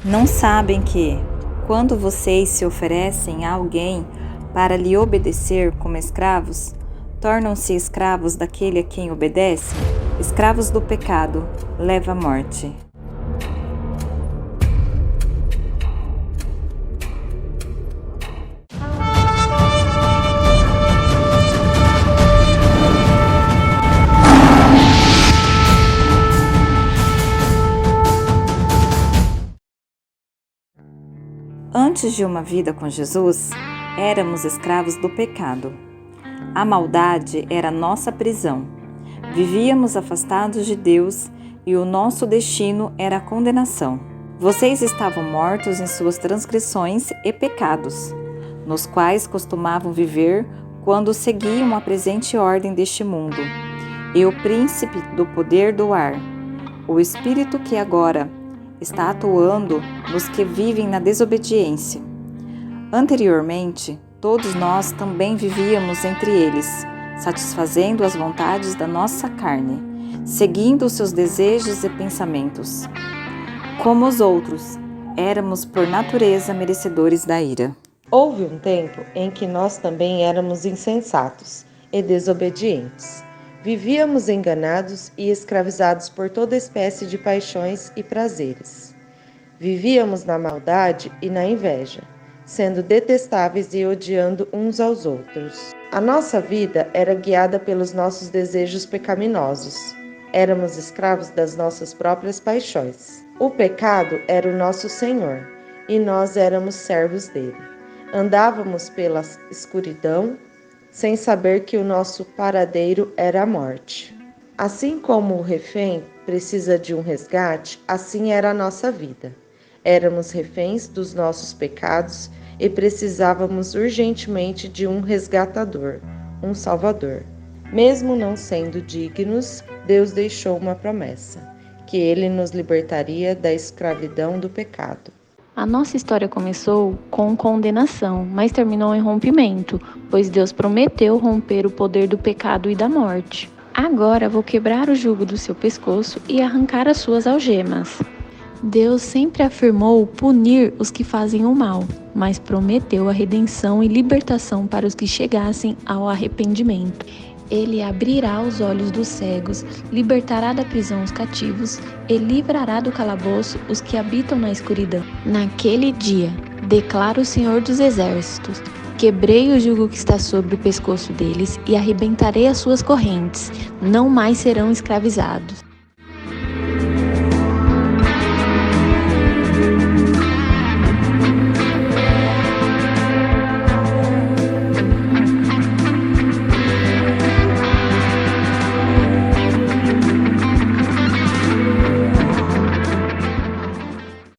Não sabem que, quando vocês se oferecem a alguém para lhe obedecer como escravos, tornam-se escravos daquele a quem obedecem? Escravos do pecado, leva à morte. Antes de uma vida com Jesus, éramos escravos do pecado. A maldade era nossa prisão. Vivíamos afastados de Deus e o nosso destino era a condenação. Vocês estavam mortos em suas transgressões e pecados, nos quais costumavam viver quando seguiam a presente ordem deste mundo, e o príncipe do poder do ar, o espírito que agora está atuando nos que vivem na desobediência. Anteriormente, todos nós também vivíamos entre eles, satisfazendo as vontades da nossa carne, seguindo os seus desejos e pensamentos. Como os outros, éramos por natureza merecedores da ira. Houve um tempo em que nós também éramos insensatos e desobedientes. Vivíamos enganados e escravizados por toda espécie de paixões e prazeres. Vivíamos na maldade e na inveja, sendo detestáveis e odiando uns aos outros. A nossa vida era guiada pelos nossos desejos pecaminosos. Éramos escravos das nossas próprias paixões. O pecado era o nosso senhor e nós éramos servos dele. Andávamos pela escuridão, sem saber que o nosso paradeiro era a morte. Assim como o refém precisa de um resgate, assim era a nossa vida. Éramos reféns dos nossos pecados e precisávamos urgentemente de um resgatador, um salvador. Mesmo não sendo dignos, Deus deixou uma promessa, que Ele nos libertaria da escravidão do pecado. A nossa história começou com condenação, mas terminou em rompimento, pois Deus prometeu romper o poder do pecado e da morte. Agora vou quebrar o jugo do seu pescoço e arrancar as suas algemas. Deus sempre afirmou punir os que fazem o mal, mas prometeu a redenção e libertação para os que chegassem ao arrependimento. Ele abrirá os olhos dos cegos, libertará da prisão os cativos e livrará do calabouço os que habitam na escuridão. Naquele dia, declara o Senhor dos Exércitos, quebrei o jugo que está sobre o pescoço deles e arrebentarei as suas correntes, não mais serão escravizados.